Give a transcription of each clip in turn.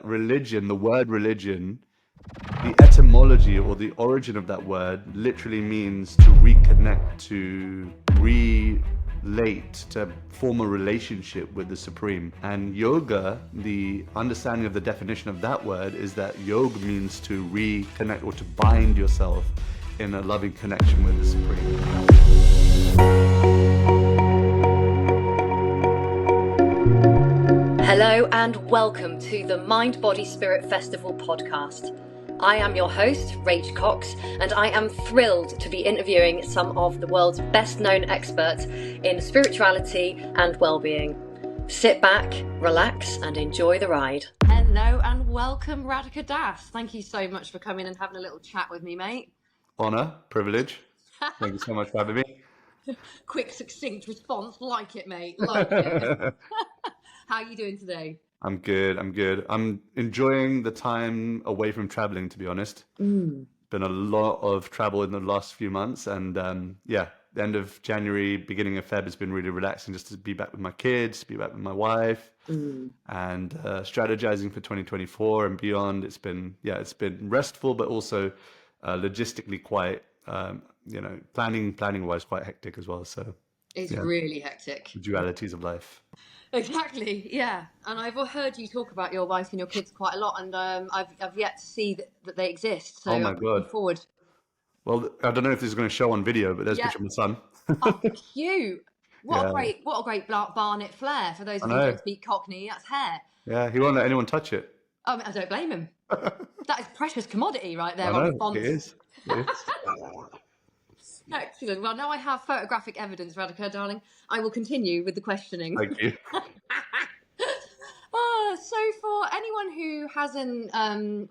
Religion, the word religion, the etymology or the origin of that word literally means to reconnect, to relate, to form a relationship with the Supreme. And yoga, the understanding of the definition of that word is that yoga means to reconnect or to bind yourself in a loving connection with the Supreme. Hello and welcome to the Mind, Body, Spirit Festival podcast. I am your host, Rach Cox, and I am thrilled to be interviewing some of the world's best known experts in spirituality and well-being. Sit back, relax, and enjoy the ride. Hello and welcome, Radhika Das. Thank you so much for coming and having a little chat with me, mate. Honor, privilege. Thank you so much for having me. Quick, succinct response. Like it, mate. Like it. How are you doing today? I'm good. I'm enjoying the time away from traveling, to be honest. Been a lot of travel in the last few months, and the end of January, beginning of Feb has been really relaxing just to be back with my kids, be back with my wife, and strategizing for 2024 and beyond. It's been restful, but also logistically quite, planning wise quite hectic as well. So it's really hectic. The dualities of life. Exactly, yeah. And I've heard you talk about your wife and your kids quite a lot, and I've yet to see that they exist. So oh my I'm God. looking forward. Well, I don't know if this is going to show on video, but there's a picture of my son. Oh, cute! What a great Barnet flair. For those of you who don't speak Cockney, that's hair. Yeah, he won't let anyone touch it. I don't blame him. That is precious commodity right there. I on know, it is. Excellent. Well, now I have photographic evidence, Radhika, darling. I will continue with the questioning. Thank you. So for anyone who hasn't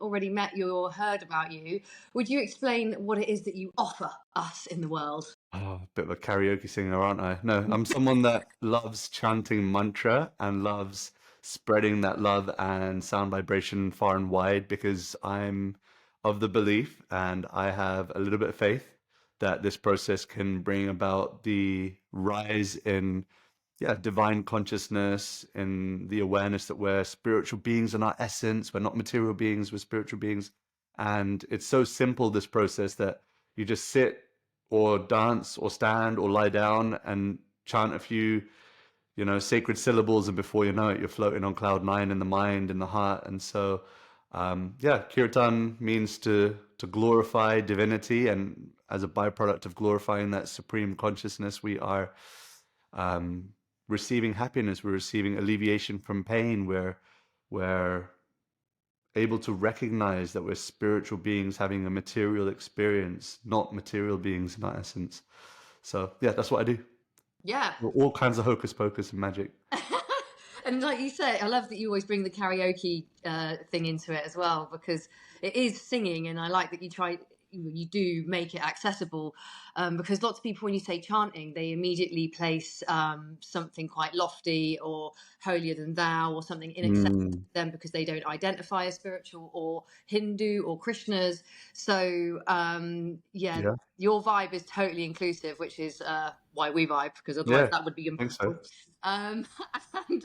already met you or heard about you, would you explain what it is that you offer us in the world? Oh, a bit of a karaoke singer, aren't I? No, I'm someone that loves chanting mantra and loves spreading that love and sound vibration far and wide, because I'm of the belief, and I have a little bit of faith, that this process can bring about the rise in divine consciousness, in the awareness that we're spiritual beings in our essence. We're not material beings, we're spiritual beings. And it's so simple, this process, that you just sit or dance or stand or lie down and chant a few, sacred syllables, and before you know it, you're floating on cloud nine in the mind, in the heart. And so, Kirtan means to glorify divinity, and as a byproduct of glorifying that supreme consciousness, we are receiving happiness, we're receiving alleviation from pain, we're able to recognize that we're spiritual beings having a material experience, not material beings in our essence. So that's what I do. Yeah. All kinds of hocus pocus and magic. And like you say, I love that you always bring the karaoke thing into it as well, because it is singing, and I like that you do make it accessible, because lots of people, when you say chanting, they immediately place something quite lofty or holier than thou or something inaccessible to them, because they don't identify as spiritual or Hindu or Krishnas. So your vibe is totally inclusive, which is why we vibe, because otherwise that would be impossible. I think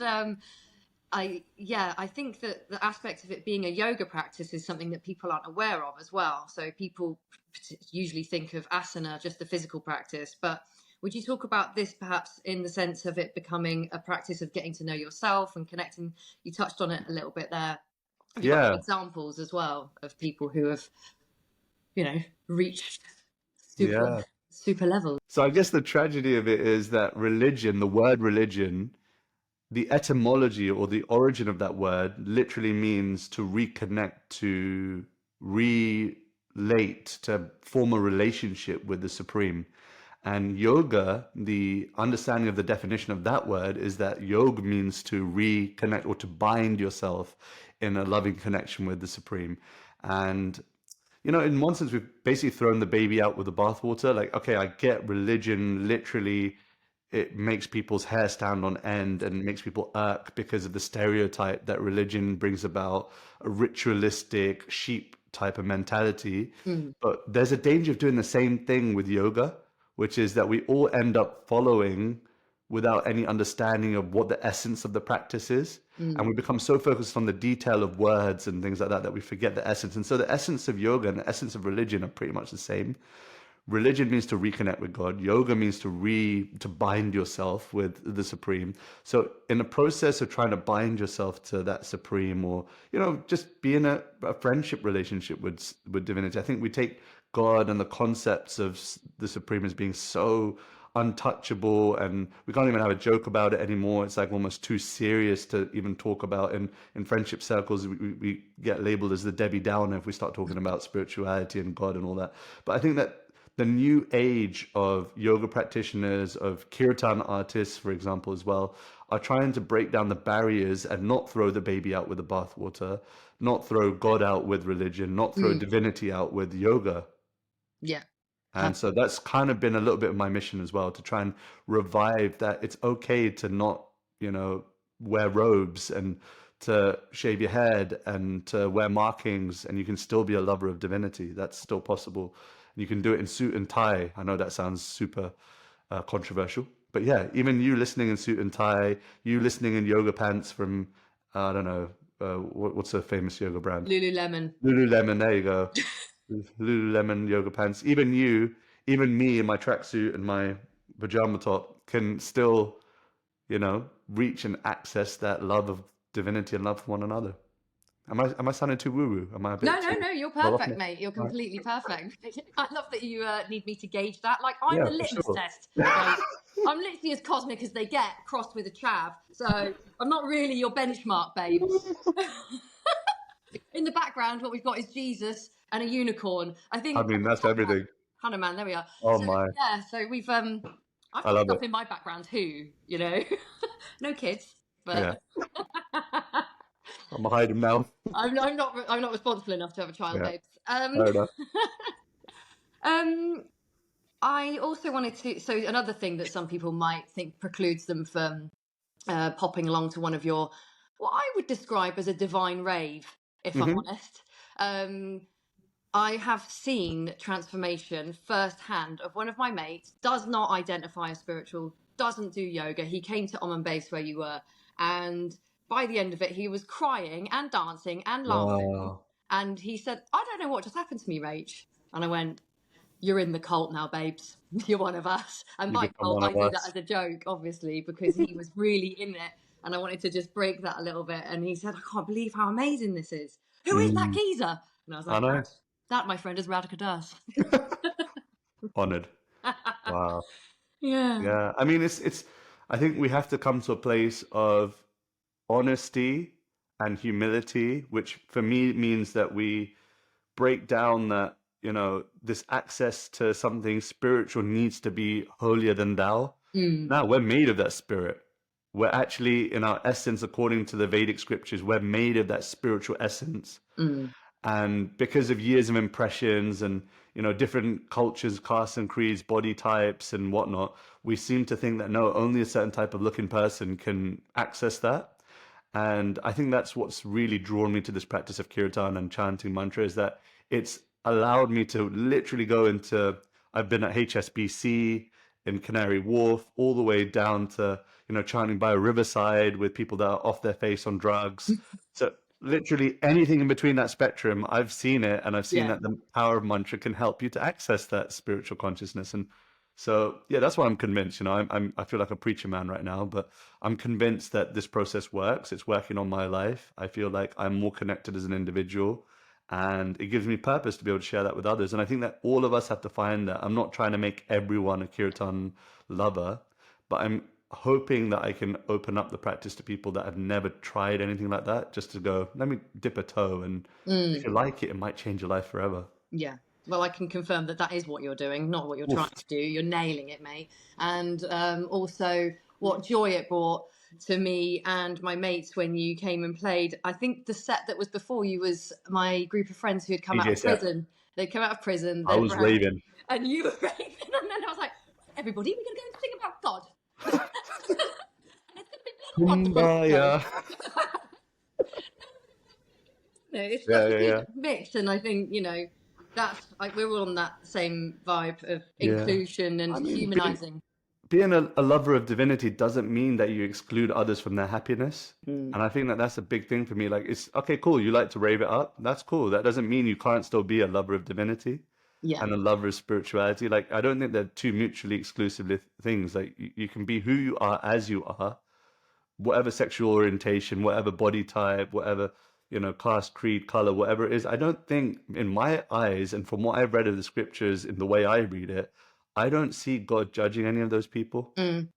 that the aspect of it being a yoga practice is something that people aren't aware of as well. So people usually think of asana, just the physical practice. But would you talk about this perhaps in the sense of it becoming a practice of getting to know yourself and connecting? You touched on it a little bit there. Have you got examples as well of people who have, reached super levels? So I guess the tragedy of it is that religion, the word religion, the etymology or the origin of that word literally means to reconnect, to relate, to form a relationship with the Supreme. And yoga, the understanding of the definition of that word is that yoga means to reconnect or to bind yourself in a loving connection with the Supreme. And in one sense, we've basically thrown the baby out with the bathwater. Like, okay, I get religion literally, it makes people's hair stand on end and makes people irk because of the stereotype that religion brings about, a ritualistic sheep type of mentality. But there's a danger of doing the same thing with yoga, which is that we all end up following without any understanding of what the essence of the practice is. And we become so focused on the detail of words and things like that that we forget the essence. And so the essence of yoga and the essence of religion are pretty much the same. Religion means to reconnect with God. Yoga means to bind yourself with the Supreme. So in the process of trying to bind yourself to that Supreme, or just be in a friendship relationship with divinity, I think we take God and the concepts of the Supreme as being so untouchable, and we can't even have a joke about it anymore. It's like almost too serious to even talk about. In friendship circles, we get labeled as the Debbie Downer if we start talking about spirituality and God and all that. But I think that the new age of yoga practitioners, of kirtan artists, for example, as well, are trying to break down the barriers and not throw the baby out with the bathwater, not throw God out with religion, not throw divinity out with yoga. Yeah. And so that's kind of been a little bit of my mission as well, to try and revive that it's okay to not, wear robes, and to shave your head, and to wear markings, and you can still be a lover of divinity. That's still possible. You can do it in suit and tie. I know that sounds super controversial, but yeah, even you listening in suit and tie, you listening in yoga pants from, I don't know, what's a famous yoga brand? Lululemon. Lululemon, there you go. Lululemon yoga pants. Even you, even me in my tracksuit and my pajama top can still, reach and access that love of divinity and love for one another. Am I sounding too woo-woo? Am I a bit No, too you're well off perfect, now? mate. You're Right. completely perfect. I love that you need me to gauge that. Like, I'm Yeah, the for litmus sure. test, mate. I'm literally as cosmic as they get, crossed with a chav. So I'm not really your benchmark, babes. In the background, what we've got is Jesus and a unicorn. I I think mean, that's everything. Hannah, man, there we are. Oh So my, yeah, so we've I've I got love stuff it. in my background too, no kids, Yeah, but I'm hiding now. I'm not responsible enough to have a child, Yeah, babes. fair enough. Um, I also wanted to. So another thing that some people might think precludes them from popping along to one of your, what I would describe as a divine rave, if I'm Hmm. honest. I have seen transformation firsthand of one of my mates, does not identify as spiritual, doesn't do yoga. He came to Om and Base where you were, and by the end of it, he was crying and dancing and laughing. Wow. And he said, I don't know what just happened to me, Rach. And I went, you're in the cult now, babes. You're one of us. And You by become cult, one I of do that us. as a joke, obviously, because he was really in it. And I wanted to just break that a little bit. And he said, I can't believe how amazing this is. Who is that Mm, geezer? And I was I like, know. that, my friend, is Radhika Das. Honored. Wow. Yeah. Yeah. I mean, it's. I think we have to come to a place of honesty and humility, which for me means that we break down that, this access to something spiritual needs to be holier than thou. Mm, Now we're made of that spirit. We're actually, in our essence, according to the Vedic scriptures, we're made of that spiritual essence. mm, And because of years of impressions and, different cultures, castes and creeds, body types and whatnot, we seem to think that no, only a certain type of looking person can access that. And I think that's what's really drawn me to this practice of kirtan and chanting mantra, is that it's allowed me to literally go into, I've been at HSBC in Canary Wharf, all the way down to, chanting by a riverside with people that are off their face on drugs. So literally anything in between that spectrum, I've seen it, and I've seen yeah. that the power of mantra can help you to access that spiritual consciousness. And so, yeah, that's why I'm convinced. I feel like a preacher man right now, but I'm convinced that this process works. It's working on my life. I feel like I'm more connected as an individual, and it gives me purpose to be able to share that with others. And I think that all of us have to find that. I'm not trying to make everyone a kirtan lover, but I'm hoping that I can open up the practice to people that have never tried anything like that, just to go, let me dip a toe. And if Mm, you like it, it might change your life forever. yeah. Well, I can confirm that that is what you're doing, not what you're trying Oof. to do. You're nailing it, mate. And also, what joy it brought to me and my mates when you came and played. I think the set that was before you was my group of friends who had come out DJ of set. prison. They'd come out of prison, I they're was brown, raving. and you were raving. And then I was like, everybody, we're going to go and sing about God. And it's going to be bloody wonderful. Kumbaya. No. No, it's Yeah, such a yeah, good yeah. mix, and I think that's like we're all on that same vibe of Yeah. inclusion and I mean, being humanizing. being a lover of divinity doesn't mean that you exclude others from their happiness. Mm. And I think that that's a big thing for me. Like, it's okay, cool. You like to rave it up. That's cool. That doesn't mean you can't still be a lover of divinity Yeah. and a lover of spirituality. Like, I don't think they're two mutually exclusive things. Like, you can be who you are as you are, whatever sexual orientation, whatever body type, whatever, class, creed, color, whatever it is. I don't think, in my eyes, and from what I've read of the scriptures in the way I read it, I don't see God judging any of those people. Mm.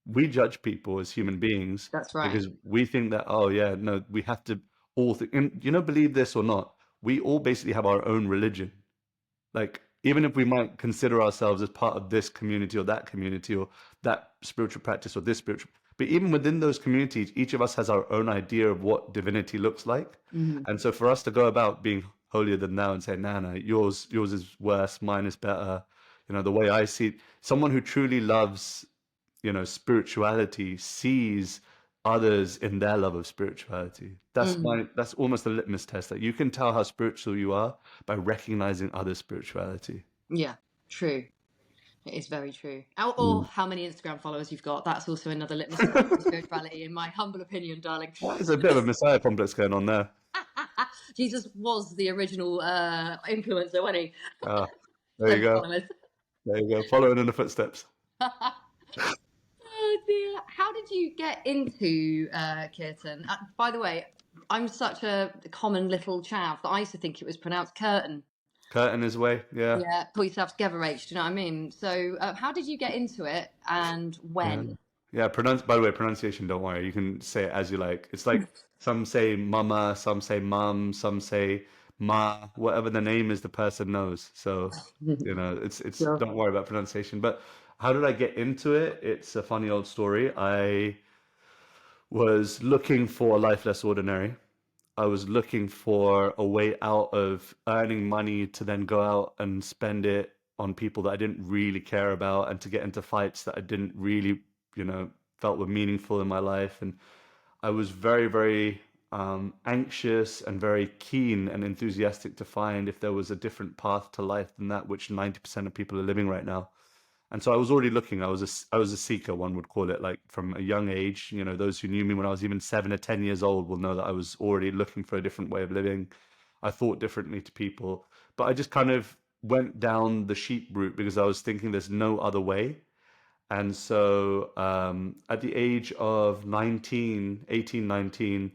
We judge people as human beings That's right. because we think that, oh yeah, no, we have to all think, and believe this or not, we all basically have our own religion. Like, even if we might consider ourselves as part of this community or that spiritual practice or this spiritual, but even within those communities, each of us has our own idea of what divinity looks like. Mhm. And so for us to go about being holier than thou and say, nah, nah, yours is worse, mine is better. The way I see it, someone who truly loves, spirituality sees others in their love of spirituality. Mm. That's almost a litmus test, that you can tell how spiritual you are by recognizing other spirituality. Yeah, true. It is very true. Or how many Instagram followers you've got. That's also another litmus test for spirituality, in my humble opinion, darling. There's a bit of a messiah complex going on there. Jesus was the original influencer, wasn't he? Ah, there you go. Followers. There you go. Following in the footsteps. Oh dear. How did you get into Kirtan? By the way, I'm such a common little chav that I used to think it was pronounced curtain. Curtain his way, yeah. Yeah, pull yourself together, H. Do you know what I mean? So, how did you get into it, and when? Yeah, by the way, pronunciation, don't worry. You can say it as you like. It's like some say mama, some say mum, some say ma, whatever the name is, the person knows. So, it's Sure. don't worry about pronunciation. But how did I get into it? It's a funny old story. I was looking for a life less ordinary. I was looking for a way out of earning money to then go out and spend it on people that I didn't really care about, and to get into fights that I didn't really, felt were meaningful in my life. And I was very, very anxious and very keen and enthusiastic to find if there was a different path to life than that which 90% of people are living right now. And so I was already looking. I was a seeker, one would call it, like from a young age. Those who knew me when I was even 7 or 10 years old will know that I was already looking for a different way of living. I thought differently to people, but I just kind of went down the sheep route because I was thinking there's no other way. And so at the age of 19, 18, 19,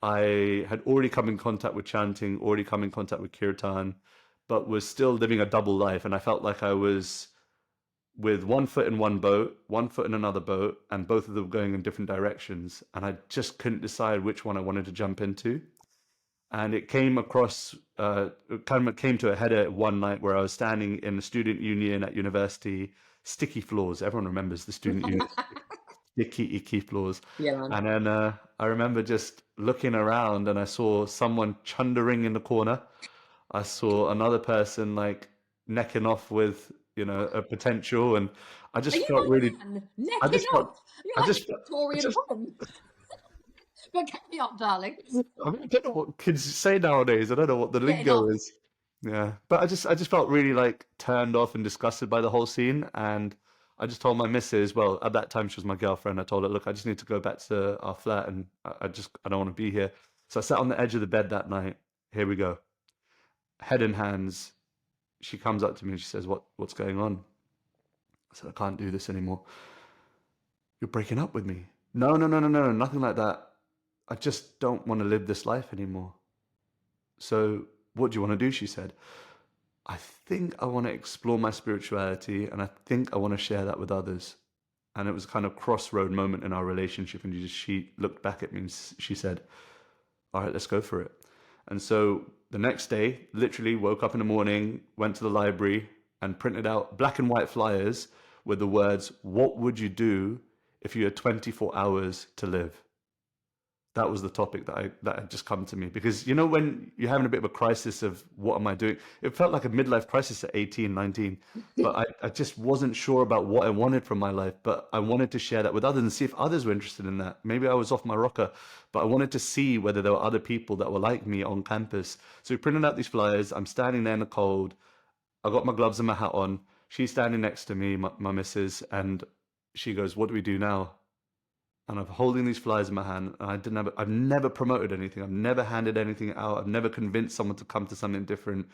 I had already come in contact with chanting, already come in contact with kirtan, but was still living a double life. And I felt like I was with one foot in one boat, one foot in another boat, and both of them going in different directions. And I just couldn't decide which one I wanted to jump into. And it came across, it came to a head at one night where I was standing in the student union at university, sticky floors. Everyone remembers the student union, sticky, icky floors. Yeah, man. And then I remember just looking around, and I saw someone chundering in the corner. I saw another person like necking off with, a potential, and I Are just you felt really, a man? I Necking just felt, off? You're I like just, a I Victorian just, woman. But carry on, darling. I mean, I don't know what kids say nowadays. I don't know what the Getting lingo off. is. Yeah, but I just felt really like turned off and disgusted by the whole scene, and I just told my missus. Well, at that time she was my girlfriend. I told her, look, I just need to go back to our flat, and I don't want to be here. So I sat on the edge of the bed that night. Here we go, head in hands. She comes up to me and she says, what's going on? I said, I can't do this anymore. You're breaking up with me. No, no, no, no, no, nothing like that. I just don't want to live this life anymore. So what do you want to do? She said, I think I want to explore my spirituality, and I think I want to share that with others. And it was a kind of crossroad moment in our relationship. And she looked back at me and she said, all right, let's go for it. And so the next day, literally woke up in the morning, went to the library and printed out black and white flyers with the words, what would you do if you had 24 hours to live? That was the topic that had just come to me, because when you're having a bit of a crisis of what am I doing, it felt like a midlife crisis at 18, 19, but I just wasn't sure about what I wanted from my life, but I wanted to share that with others and see if others were interested in that. Maybe I was off my rocker, but I wanted to see whether there were other people that were like me on campus. So we printed out these flyers. I'm standing there in the cold. I got my gloves and my hat on. She's standing next to me, my missus, and she goes, "What do we do now?" And I'm holding these flyers in my hand, and I've never promoted anything. I've never handed anything out. I've never convinced someone to come to something different.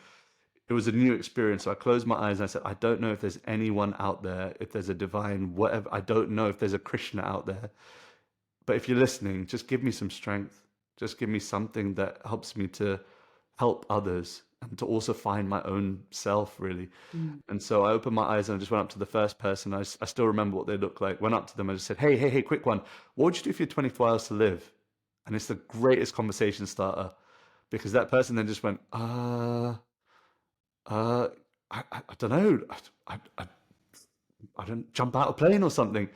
It was a new experience. So I closed my eyes and I said, I don't know if there's anyone out there, if there's a divine, whatever. I don't know if there's a Krishna out there. But if you're listening, just give me some strength. Just give me something that helps me to help others and to also find my own self, really. Mm. And so I opened my eyes and I just went up to the first person. I still remember what they looked like. Went up to them. I just said, hey, hey, hey, quick one. What would you do if you had 24 hours to live? And it's the greatest conversation starter because that person then just went, uh, I don't know. I don't jump out of a plane or something.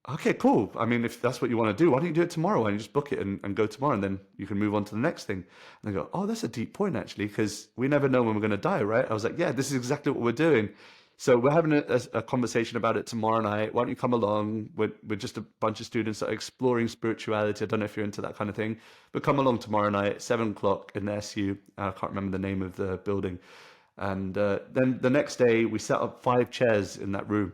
Okay, cool. I mean, if that's what you want to do, why don't you do it tomorrow? Why don't you just book it and go tomorrow, and then you can move on to the next thing. And they go, oh, that's a deep point, actually, because we never know when we're going to die, right? I was like, yeah, this is exactly what we're doing. So we're having a conversation about it tomorrow night. Why don't you come along? We're just a bunch of students that are exploring spirituality. I don't know if you're into that kind of thing, but come along tomorrow night, 7 o'clock in the SU. I can't remember the name of the building. And then the next day, we set up 5 chairs in that room.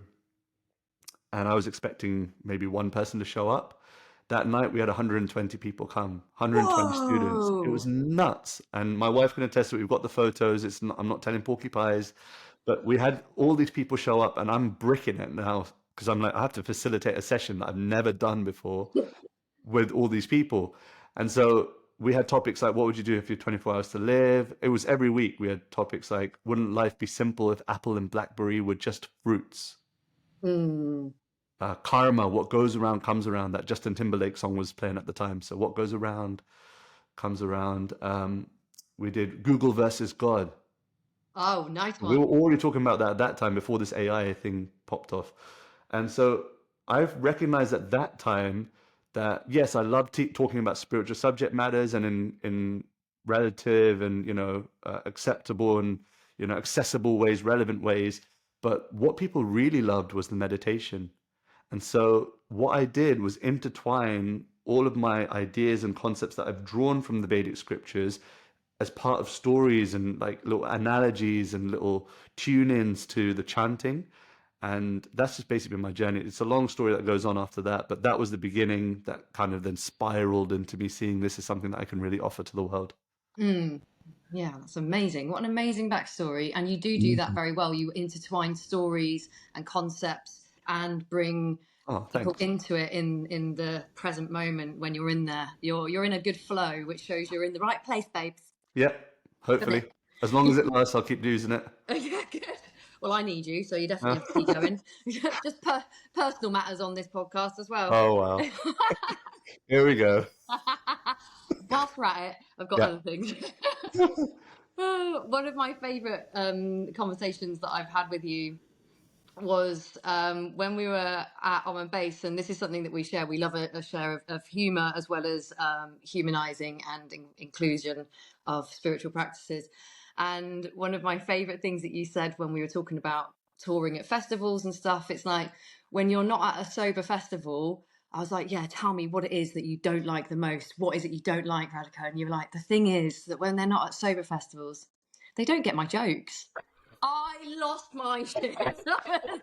And I was expecting maybe one person to show up. That night, we had 120 people come, 120 students. It was Whoa! nuts. And my wife can attest to it. We've got the photos. I'm not telling porcupines, but we had all these people show up, and I'm bricking it now because I'm like, I have to facilitate a session that I've never done before with all these people. And so we had topics like, what would you do if you had 24 hours to live? It was every week. We had topics like, wouldn't life be simple if apple and blackberry were just fruits? Mm. Karma, what goes around comes around. That Justin Timberlake song was playing at the time. So what goes around comes around. We did Google versus God. Oh, nice We were one. already talking about that at that time before this AI thing popped off. And so I've recognized at that time that, yes, I love talking about spiritual subject matters and in relative and, acceptable and, accessible ways, relevant ways. But what people really loved was the meditation. And so what I did was intertwine all of my ideas and concepts that I've drawn from the Vedic scriptures as part of stories and like little analogies and little tune-ins to the chanting. And that's just basically been my journey. It's a long story that goes on after that, but that was the beginning that kind of then spiraled into me seeing this as something that I can really offer to the world. Mm. Yeah, that's amazing. What an amazing backstory. And you do that Mhm. very well. You intertwine stories and concepts and bring Oh, people thanks. into it in the present moment when you're in there. You're in a good flow, which shows you're in the right place, babes. Yeah, Doesn't hopefully. it? As long as it lasts, I'll keep using it. Yeah, good. Well, I need you, so you definitely Uh, have to keep going. Just personal matters on this podcast as well. oh, wow. Here we go. Whilst we're at it, I've got Yeah. other things. One of my favourite conversations that I've had with you was when we were at on base, and this is something that we share. We love a share of humour as well as humanising and inclusion of spiritual practices. And one of my favourite things that you said when we were talking about touring at festivals and stuff, it's like when you're not at a sober festival. I was like, yeah, tell me what it is that you don't like the most. What is it you don't like, Radhika? And you were like, the thing is that when they're not at sober festivals, they don't get my jokes. I lost my shit. I was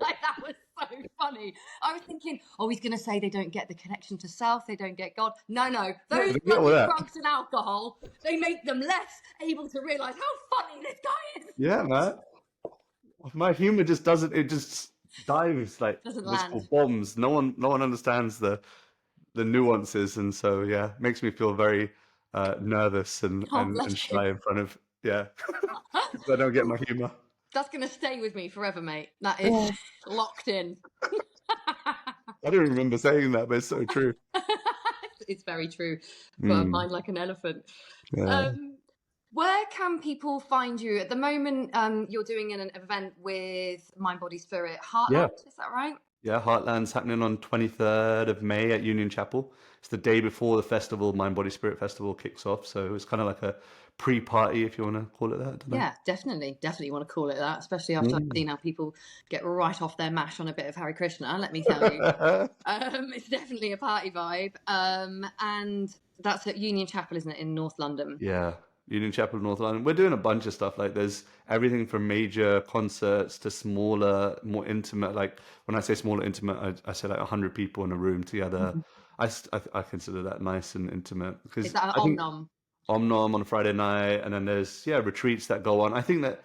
like, that was so funny. I was thinking, oh, he's going to say they don't get the connection to self, they don't get God. No, Yeah, those they get all bloody that. drugs and alcohol, they make them less able to realise how funny this guy is. Yeah, man. My humor just doesn't. It just dives like Doesn't what's land. called bombs. No one understands the nuances, and so yeah, makes me feel very nervous and, Oh, and bless and you. shy in front of yeah. Because I don't get my humor. That's going to stay with me forever, mate. That is locked in. I don't remember saying that, but it's so true. It's very true. I've got a Mm, mind like an elephant. yeah. Um, where can people find you at the moment? You're doing an event with Mind, Body, Spirit, Yeah. Heartland. Is that right? Yeah, Heartland's happening on 23rd of May at Union Chapel. It's the day before the festival, Mind Body Spirit Festival kicks off. So it's kind of like a pre-party, if you want to call it that. I don't Yeah, definitely want to call it that, especially after I've know. seen how people get right off their mash on a bit of Hare Krishna. Let me tell you, it's definitely a party vibe. And that's at Union Chapel, isn't it, in North London? Yeah. Union Chapel, North London. We're doing a bunch of stuff. Like there's everything from major concerts to smaller, more intimate. Like when I say smaller, intimate, I say like 100 people in a room together. Mhm. I consider that nice and intimate Is because that an I om think nom? Omnom on a Friday night, and then there's retreats that go on. I think that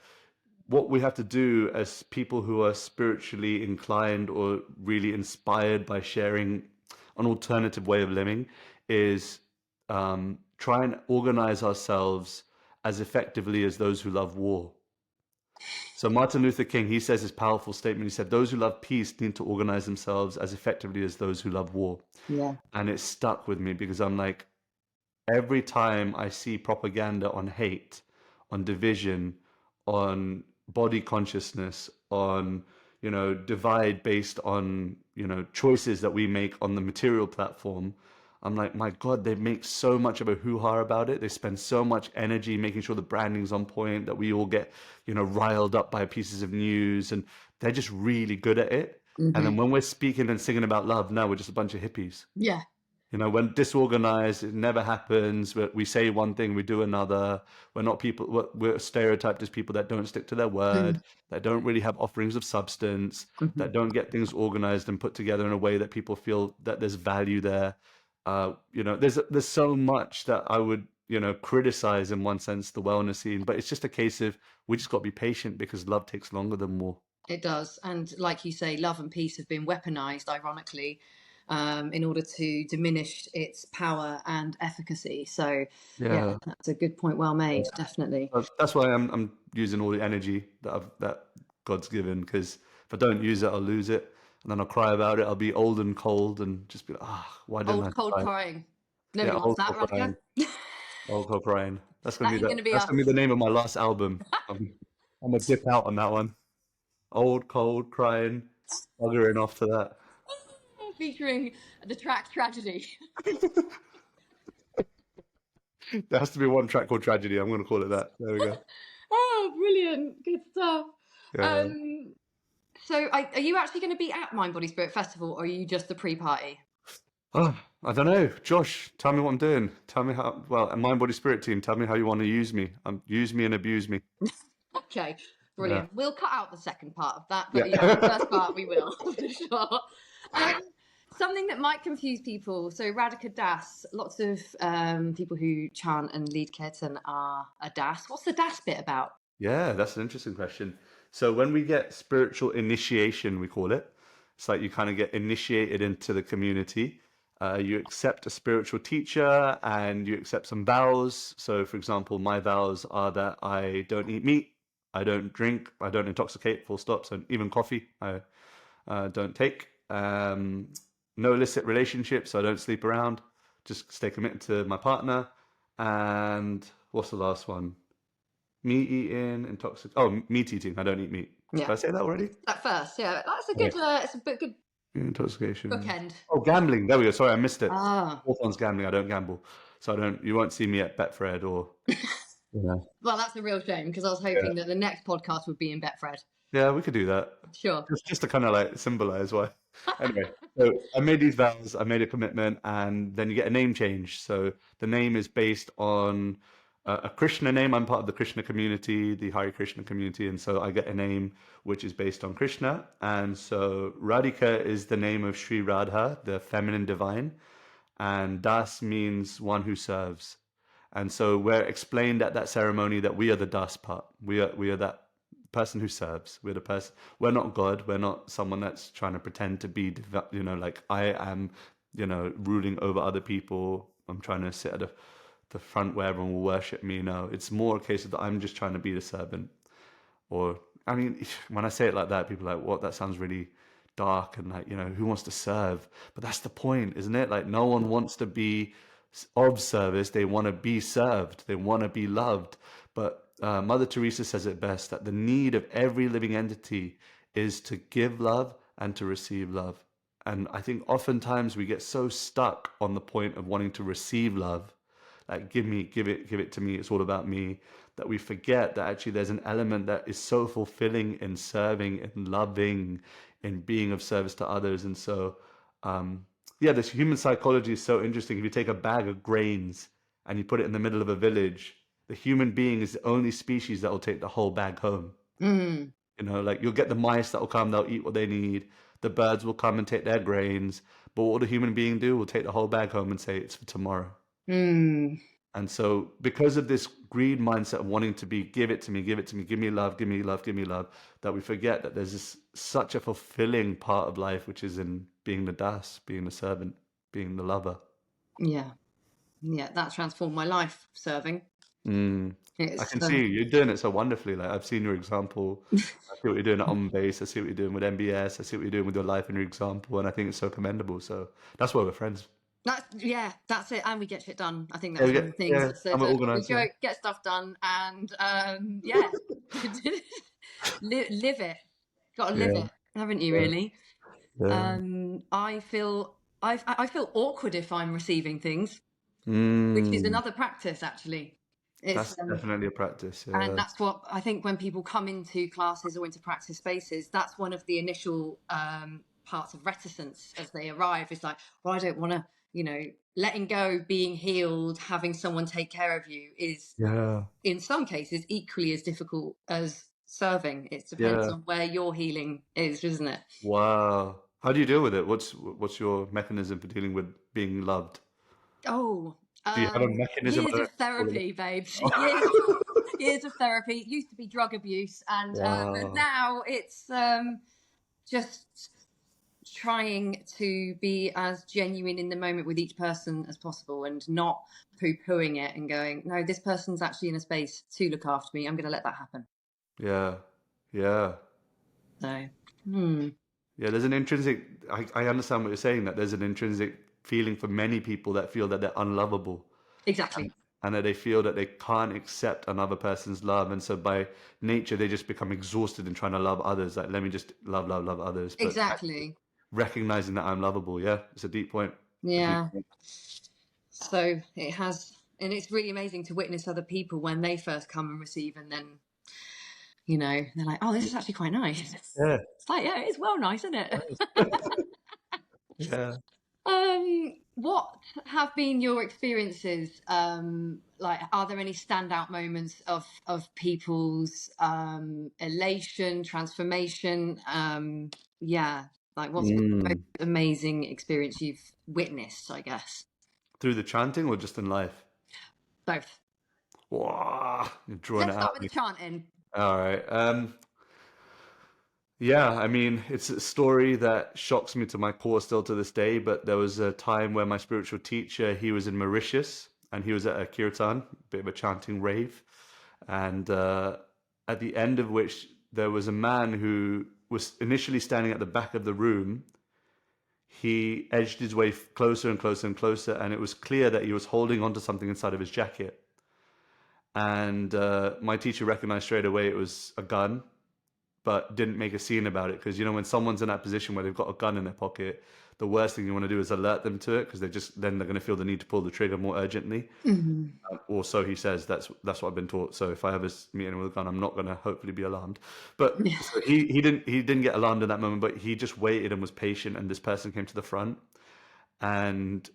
what we have to do as people who are spiritually inclined or really inspired by sharing an alternative way of living is try and organize ourselves as effectively as those who love war. So Martin Luther King, he says this powerful statement. He said, "Those who love peace need to organize themselves as effectively as those who love war." Yeah. And it stuck with me because I'm like, every time I see propaganda on hate, on division, on body consciousness, on, divide based on, choices that we make on the material platform, I'm like, my God, they make so much of a hoo-ha about it. They spend so much energy making sure the branding's on point, that we all get, riled up by pieces of news, and they're just really good at it. And Hmm. then when we're speaking and singing about love, now we're just a bunch of hippies. Yeah. When disorganized, it never happens. We say one thing, we do another. We're not people, we're stereotyped as people that don't stick to their word, that don't really have offerings of substance, Mm-hmm. that don't get things organized and put together in a way that people feel that there's value there. There's so much that I would, criticize in one sense the wellness scene, but it's just a case of we just got to be patient because love takes longer than war. It does. And like you say, love and peace have been weaponized, ironically, in order to diminish its power and efficacy. So, yeah, Yeah. that's a good point. Well made, definitely. That's why I'm using all the energy that God's given, because if I don't use it, I'll lose it, and then I'll cry about it. I'll be old and cold and just be like, why didn't I Old, cold try? crying. Nobody Yeah, wants old that, cold crying, Radhika. old cold crying. That is going to be That's us. gonna be the name of my last album. I'm gonna dip out on that one. Old cold crying, buggering off to that. Featuring the track Tragedy. There has to be one track called Tragedy. I'm gonna call it that. There we go. Oh, brilliant. Good stuff. Yeah. Um, so, are you actually going to be at Mind Body Spirit Festival, or are you just the pre-party? I don't know. Josh, tell me what I'm doing. Tell me how, well, and Mind Body Spirit team, tell me how you want to use me. Use me and abuse me. Okay, Yeah. brilliant. We'll cut out the second part of that, Yeah. but yeah, the first part we will for sure. Um, Something that might confuse people. So Radhika Das, lots of people who chant and lead Kirtan are a Das. What's the Das bit about? Yeah, that's an interesting question. So when we get spiritual initiation, we call it, it's like you kind of get initiated into the community. You accept a spiritual teacher and you accept some vows. So, for example, my vows are that I don't eat meat, I don't drink, I don't intoxicate, full stop. So even coffee, I don't take. No illicit relationships, so I don't sleep around. Just stay committed to my partner. And what's the last one? Meat eating, meat eating. I don't eat meat. Did Yeah, I say that already? that first. Yeah, that's a Okay. good. It's a good Intoxication. bookend. Oh, gambling. There we go. Sorry, I missed it. Ah, Fourth one's gambling. I don't gamble, so I don't. You won't see me at Betfred or. Yeah. well, that's a real shame because I was Yeah. hoping that the next podcast would be in Betfred. Yeah, we could do that. Sure. Just to kind of like symbolize why. Anyway, so I made these vows, I made a commitment, and then you get a name change. So the name is based on a Krishna name. I'm part of the Krishna community, the Hare Krishna community, and so I get a name which is based on Krishna. And so Radhika is the name of Sri Radha, the feminine divine, and Das means one who serves. And so we're explained at that ceremony that we are the Das part. We are that person who serves. We're the person. We're not God. We're not someone that's trying to pretend to be, like I am, ruling over other people. I'm trying to sit at the front where everyone will worship me. No, it's more a case of that I'm just trying to be the servant. Or, I mean, when I say it like that, people are like, what? That sounds really dark and like, who wants to serve? But that's the point, isn't it? Like, no one wants to be of service. They want to be served. They want to be loved. But Mother Teresa says it best that the need of every living entity is to give love and to receive love. And I think oftentimes we get so stuck on the point of wanting to receive love, like give it to me, it's all about me, that we forget that actually there's an element that is so fulfilling in serving, in loving, in being of service to others. And so yeah, this human psychology is so interesting. If you take a bag of grains and you put it in the middle of a village, the human being is the only species that will take the whole bag home. Mm. You know, like you'll get the mice that will come, they'll eat what they need. The birds will come and take their grains. But what will the human being do? Will take the whole bag home and say it's for tomorrow. Mm. And so, because of this greed mindset of wanting to be, give it to me, give it to me, give me love, give me love, give me love, that we forget that there's this such a fulfilling part of life, which is in being the das, being the servant, being the lover. Yeah. Yeah. That transformed my life, serving. Mm. I It's can see you're doing it so wonderfully. Like I've seen your example. I see what you're doing at On Base. I see what you're doing with MBS. I see what you're doing with your life and your example, and I think it's so commendable. So that's why we're friends. that's it. And we get shit done. I think Yeah, that's one of the things. yeah, So I'm we organized. go Yeah, get stuff done and yeah, live it. Got to live yeah, it, haven't you? yeah, Really. yeah. I feel awkward if I'm receiving things, which is Mm. another practice actually. It's That's definitely a practice. and Yeah, that's what I think when people come into classes or into practice spaces, that's one of the initial parts of reticence as they arrive. It's like, well, I don't want to, letting go, being healed, having someone take care of you is yeah, in some cases equally as difficult as serving. It depends yeah. on where your healing is, isn't it? Wow. How do you deal with it? What's your mechanism for dealing with being loved? Oh, Do you have a mechanism? I years don't know of if you call therapy, babes. it. Years of therapy. It used to be drug abuse, and Wow. now it's just trying to be as genuine in the moment with each person as possible, and not poo-pooing it and going, no, this person's actually in a space to look after me. I'm going to let that happen. Yeah. Yeah. So, Yeah, there's an intrinsic, I understand what you're saying, that there's an intrinsic feeling for many people that feel that they're unlovable exactly, and that they feel that they can't accept another person's love. And so by nature, they just become exhausted in trying to love others. Like, let me just love, love, love others. But exactly. recognizing that I'm lovable, yeah, it's a deep point. A deep Yeah. point. So it has, and it's really amazing to witness other people when they first come and receive, and then they're like, oh, this is actually quite nice. Yeah. It's like, yeah, it's well nice, isn't it? Yeah. What have been your experiences? Like, are there any standout moments of people's elation, transformation? Yeah, like what's been the Mm. most amazing experience you've witnessed? I guess Through the chanting or just in life? both. Wow, you're drawing it Let's out start of with me. the chanting. All right. Yeah, I mean, it's a story that shocks me to my core still to this day, but there was a time where my spiritual teacher, he was in Mauritius and he was at a kirtan, bit of a chanting rave. And at the end of which there was a man who was initially standing at the back of the room. He edged his way closer and closer and closer, and it was clear that he was holding onto something inside of his jacket. And my teacher recognized straight away it was a gun, but didn't make a scene about it because when someone's in that position where they've got a gun in their pocket, the worst thing you want to do is alert them to it because they're going to feel the need to pull the trigger more urgently. Mhm. Or so he says. That's what I've been taught. So if I ever meet anyone with a gun, I'm not going to hopefully be alarmed. But Yeah. so he didn't get alarmed in that moment, but he just waited and was patient. And this person came to the front, and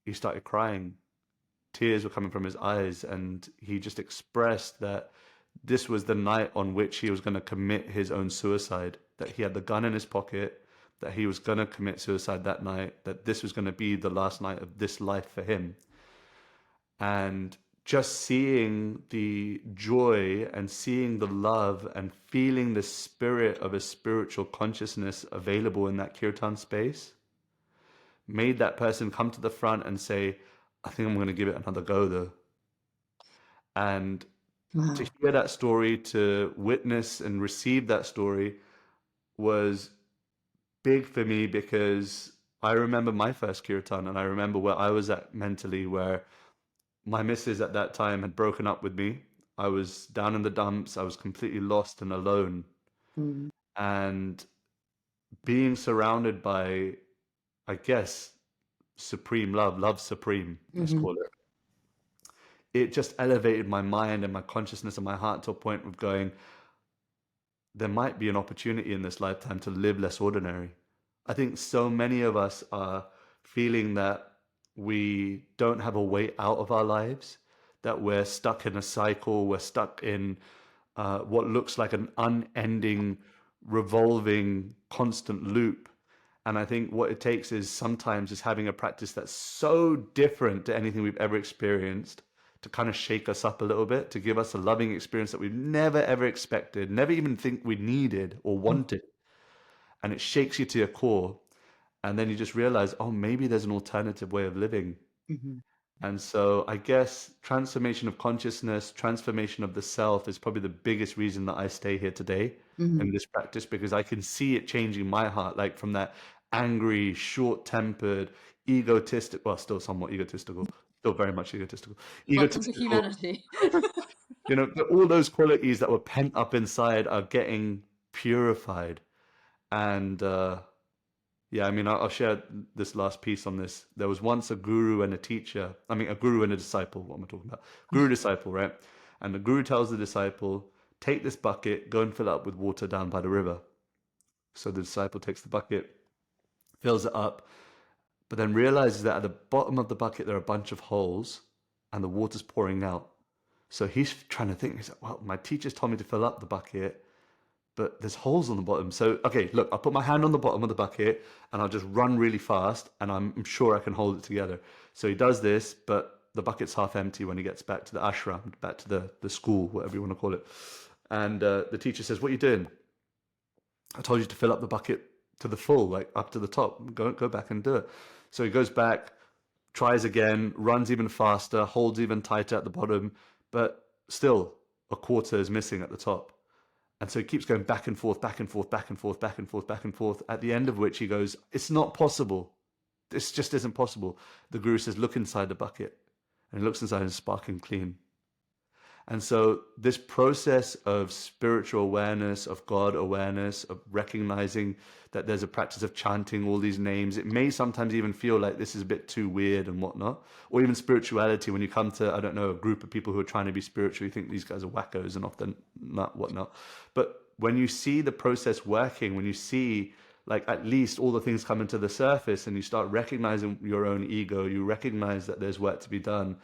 he started crying. Tears were coming from his eyes, and he just expressed that this was the night on which he was going to commit his own suicide, that he had the gun in his pocket, that he was going to commit suicide that night, that this was going to be the last night of this life for him. And just seeing the joy and seeing the love and feeling the spirit of a spiritual consciousness available in that kirtan space made that person come to the front and say, I think I'm going to give it another go though. And to Wow. hear that story, to witness and receive that story was big for me because I remember my first kirtan and I remember where I was at mentally, where my missus at that time had broken up with me. I was down in the dumps. I was completely lost and alone. Mm. And being surrounded by, I guess, supreme love, love supreme, let's Mhm. call it. It just elevated my mind and my consciousness and my heart to a point of going, there might be an opportunity in this lifetime to live less ordinary. I think so many of us are feeling that we don't have a way out of our lives, that we're stuck in a cycle, we're stuck in what looks like an unending, revolving, constant loop. And I think what it takes is sometimes is having a practice that's so different to anything we've ever experienced to kind of shake us up a little bit, to give us a loving experience that we've never ever expected, never even think we needed or wanted. And it shakes you to your core. And then you just realize, oh, maybe there's an alternative way of living. Mm-hmm. And so I guess transformation of consciousness, transformation of the self is probably the biggest reason that I stay here today Mm-hmm. in this practice, because I can see it changing my heart, like from that angry, short-tempered, egotistic, well, still somewhat egotistical, still very much egotistical, Welcome to egotistical, humanity. all those qualities that were pent up inside are getting purified. And yeah, I mean, I'll share this last piece on this. There was once a guru and a teacher, I mean, a guru and a disciple. What am I talking about? Guru disciple, right? And the guru tells the disciple, take this bucket, go and fill it up with water down by the river. So the disciple takes the bucket, fills it up, but then realizes that at the bottom of the bucket there are a bunch of holes and the water's pouring out. So he's trying to think, he's like, well, my teacher's told me to fill up the bucket, but there's holes on the bottom. So, okay, look, I'll put my hand on the bottom of the bucket and I'll just run really fast and I'm sure I can hold it together. So he does this, but the bucket's half empty when he gets back to the ashram, back to the school, whatever you want to call it. And the teacher says, what are you doing? I told you to fill up the bucket to the full, like up to the top. Go back and do it. So he goes back, tries again, runs even faster, holds even tighter at the bottom, but still a quarter is missing at the top. And so he keeps going back and forth, back and forth, back and forth, back and forth, back and forth, at the end of which he goes, it's not possible. This just isn't possible. The guru says, look inside the bucket. And he looks inside and it's sparkling clean. And so this process of spiritual awareness, of God awareness, of recognizing that there's a practice of chanting all these names, it may sometimes even feel like this is a bit too weird and whatnot. Or even spirituality, when you come to, I don't know, a group of people who are trying to be spiritual, you think these guys are wackos and often not whatnot. But when you see the process working, when you see like at least all the things coming to the surface and you start recognizing your own ego, you recognize that there's work to be done,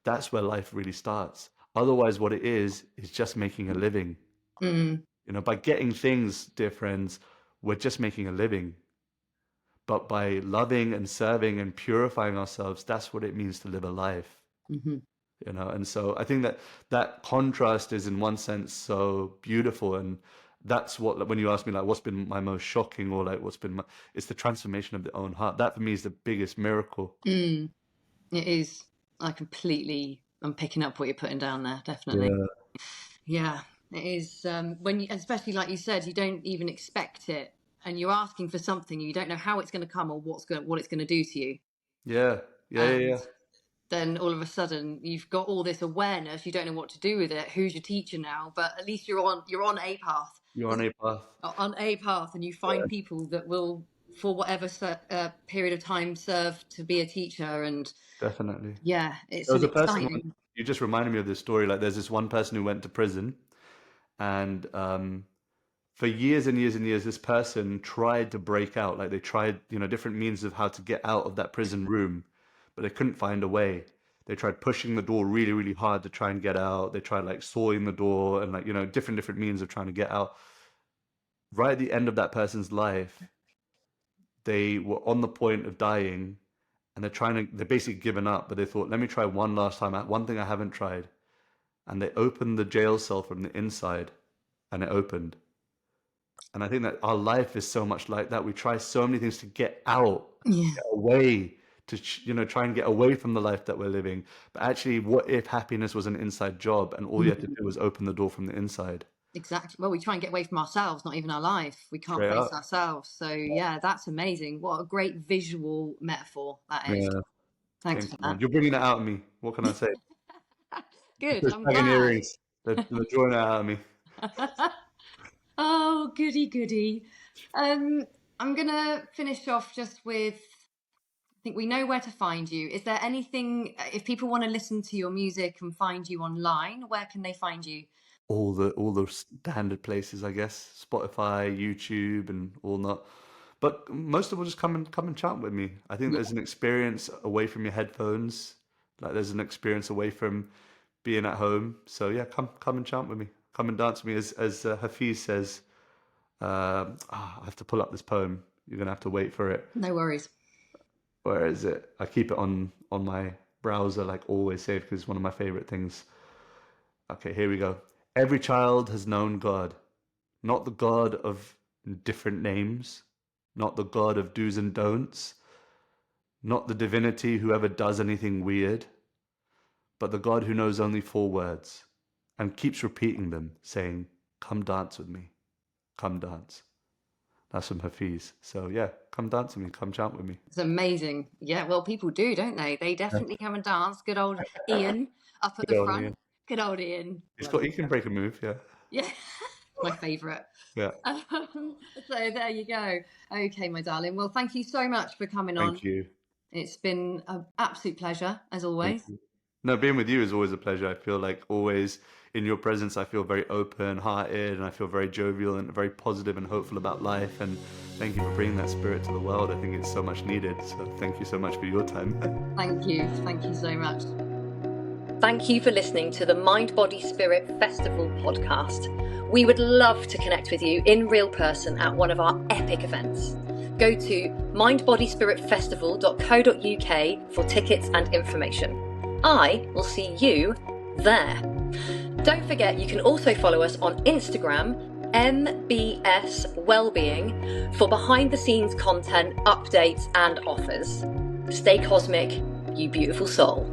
that's where life really starts. Otherwise, what it is just making a living. Mm. By getting things, dear friends, we're just making a living. But by loving and serving and purifying ourselves, that's what it means to live a life. Mm-hmm. And so I think that contrast is in one sense so beautiful. And that's what, when you ask me, like, what's been my most shocking, or like, it's the transformation of the own heart. That for me is the biggest miracle. Mm. It is. I'm picking up what you're putting down there, definitely. Yeah. Yeah, it is. When you, especially like you said, you don't even expect it, and you're asking for something, you don't know how it's going to come or what it's going to do to you. Yeah. Yeah. Yeah. And Yeah. then all of a sudden, you've got all this awareness. You don't know what to do with it. Who's your teacher now? But at least you're on a path. You're on a path. On a path, and you find Yeah, people that will, for whatever period of time, serve to be a teacher. And definitely. yeah, it's There was an a person, exciting. you just reminded me of this story. Like, there's this one person who went to prison, and for years and years and years, this person tried to break out. Like, they tried, different means of how to get out of that prison room, but they couldn't find a way. They tried pushing the door really, really hard to try and get out. They tried like sawing the door and like, different means of trying to get out. Right at the end of that person's life, they were on the point of dying, and they're basically given up, but they thought, let me try one last time, one thing I haven't tried. And they opened the jail cell from the inside, and it opened. And I think that our life is so much like that. We try so many things to get out, Yeah. get away, to try and get away from the life that we're living. But actually, what if happiness was an inside job, and all you had to do was open the door from the inside? Exactly. Well, we try and get away from ourselves, not even our life. We can't Straight face up. ourselves. So yeah, that's amazing. What a great visual metaphor that is. Yeah. Thanks Thank for you, man. that. You're bringing it out of me. What can I say? Good. Those I'm dragon glad. earrings. They're drawing it out of me. Oh, goody goody. I'm gonna finish off just with. I think we know where to find you. Is there anything, if people want to listen to your music and find you online, where can they find you? All the standard places, I guess. Spotify, YouTube, and all that. But most of all, just come and chat with me. I think Yeah. there's an experience away from your headphones. Like, there's an experience away from being at home. So yeah, come and chant with me. Come and dance with me. As Hafiz says, I have to pull up this poem. You're gonna have to wait for it. No worries. Where is it? I keep it on my browser, like always saved, because it's one of my favorite things. Okay, here we go. Every child has known God, not the God of different names, not the God of do's and don'ts, not the divinity who ever does anything weird, but the God who knows only 4 words and keeps repeating them, saying, "Come dance with me, come dance." That's from Hafiz. So yeah, come dance with me, come chant with me. It's amazing. Yeah, well, people do, don't they? They Yeah. definitely come and dance. Good old Ian up at the Good on front. you. Good old Ian. He can break a move, yeah. Yeah, my favourite. Yeah. So there you go. Okay, my darling. Well, thank you so much for coming on. Thank you. It's been an absolute pleasure, as Thank always. you. No, being with you is always a pleasure. I feel like always in your presence, I feel very open-hearted and I feel very jovial and very positive and hopeful about life. And thank you for bringing that spirit to the world. I think it's so much needed. So thank you so much for your time. Thank you. Thank you so much. Thank you for listening to the Mind, Body, Spirit Festival podcast. We would love to connect with you in real person at one of our epic events. Go to mindbodyspiritfestival.co.uk for tickets and information. I will see you there. Don't forget, you can also follow us on Instagram, MBS Wellbeing, for behind the scenes content, updates and offers. Stay cosmic, you beautiful soul.